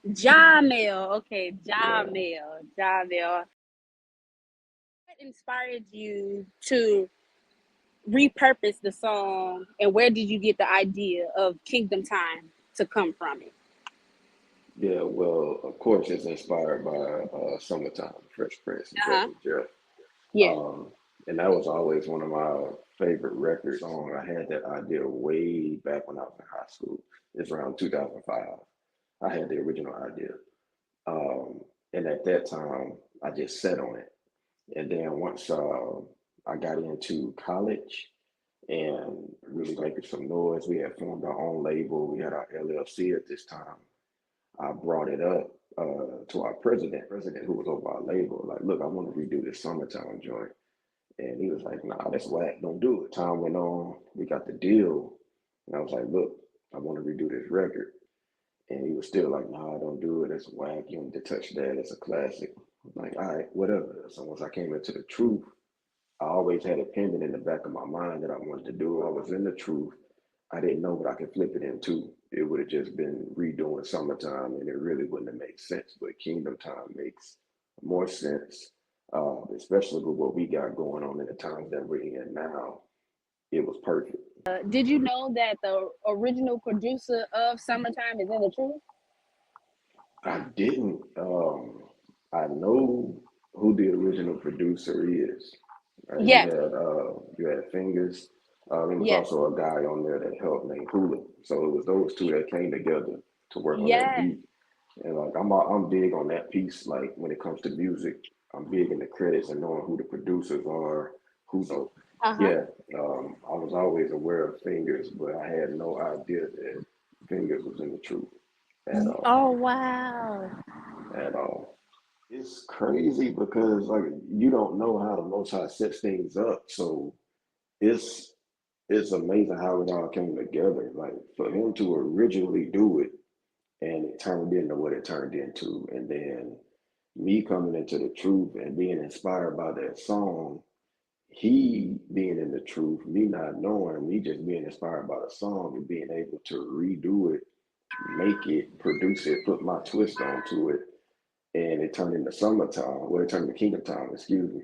Jaamel. Okay, Yeah. Jaamel. What inspired you to repurpose the song, and where did you get the idea of Kingdom Time to come from it? Yeah, well, of course, it's inspired by Summertime, Fresh Prince, and Uh-huh. Jazzy Jeff. Yeah. Um, and that was always one of my favorite record songs. I had that idea way back when I was in high school. It's around 2005. I had the original idea. Um, and at that time, I just sat on it. And then once I got into college and really making some noise, we had formed our own label. We had our LLC at this time. I brought it up to our president who was over our label. Like, look, I want to redo this Summertime joint. And he was like, nah, that's whack. Don't do it. Time went on. We got the deal. And I was like, look, I want to redo this record. And he was still like, nah, don't do it. It's whack. You don't need to touch that. It's a classic. I'm like, all right, whatever. So once I came into the truth, I always had a pendant in the back of my mind that I wanted to do. I was in the truth. I didn't know what I could flip it into. It would have just been redoing Summertime, and it really wouldn't have made sense. But Kingdom Time makes more sense, especially with what we got going on in the times that we're in now. It was perfect. Did you know that the original producer of Summertime is in the truth? I didn't. I know who the original producer is. Yes. You had Fingers. There was Yes. also a guy on there that helped named Hula. So it was those two that came together to work on that Yes. beat. And like I'm big on that piece. Like when it comes to music, I'm big in the credits and knowing who the producers are, who the Uh-huh. yeah. I was always aware of Fingers, but I had no idea that Fingers was in the truth at all. Oh wow. At all. It's crazy because like you don't know how the Most High sets things up. So it's it's amazing how it all came together. Like for him to originally do it and it turned into what it turned into. And then me coming into the truth and being inspired by that song, he being in the truth, me not knowing, me just being inspired by the song and being able to redo it, make it, produce it, put my twist onto it, and it turned into Summertime. Well, it turned into Kingdom Time, excuse me,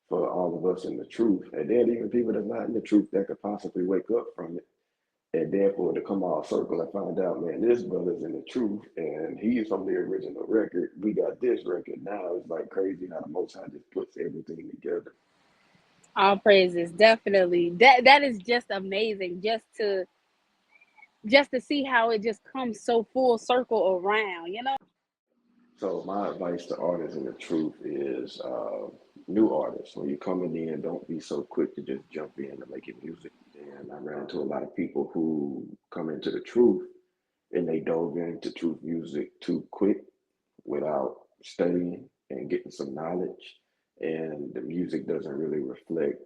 for all of us in the truth. And then even people that's not in the truth that could possibly wake up from it and then for it to come all circle and find out, man, this brother's in the truth and he's from the original record. We got this record now. It's like crazy how the Most High just puts everything together. All praises, definitely. That is just amazing. Just to see how it just comes so full circle around. So my advice to artists in the truth is new artists. When you're coming in, don't be so quick to just jump in to making music. And I ran into a lot of people who come into the truth and they dove into truth music too quick without studying and getting some knowledge, and the music doesn't really reflect,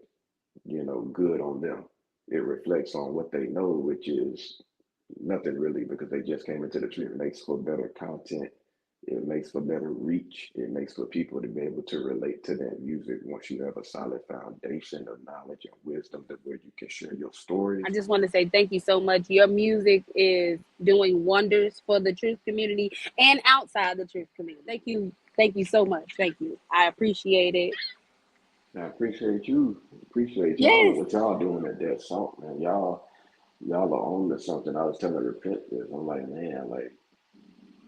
good on them. It reflects on what they know, which is nothing really, because they just came into the tree. It makes for better content. It makes for better reach. It makes for people to be able to relate to that music once you have a solid foundation of knowledge and wisdom that where you can share your stories. I just want to say thank you so much. Your music is doing wonders for the truth community and outside the truth community. Thank you. Thank you so much. Thank you. I appreciate it. And I appreciate you. Appreciate y'all and Yes. what y'all doing at that salt, man. Y'all are on to something. I was telling Repent this. I'm like, man, like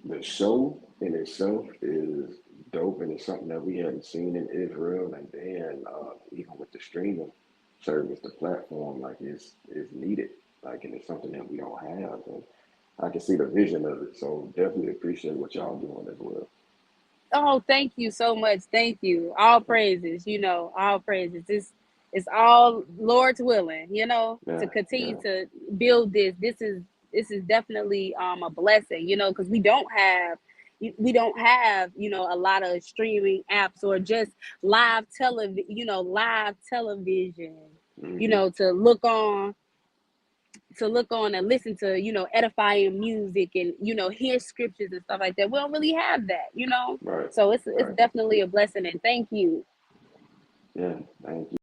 the show in itself is dope, and it's something that we hadn't seen in Israel. And then even with the streaming service, the platform, like is needed. Like, and it's something that we don't have. And I can see the vision of it. So definitely appreciate what y'all doing as well. Oh, thank you so much. Thank you. All praises, all praises. It's all Lord's willing, to Yeah, continue yeah, to build this. This is definitely a blessing, because we don't have a lot of streaming apps or just live television, hmm to look on and listen to edifying music and hear scriptures and stuff like that. We don't really have that. right, So it's right. definitely a blessing, and thank you. Yeah, thank you.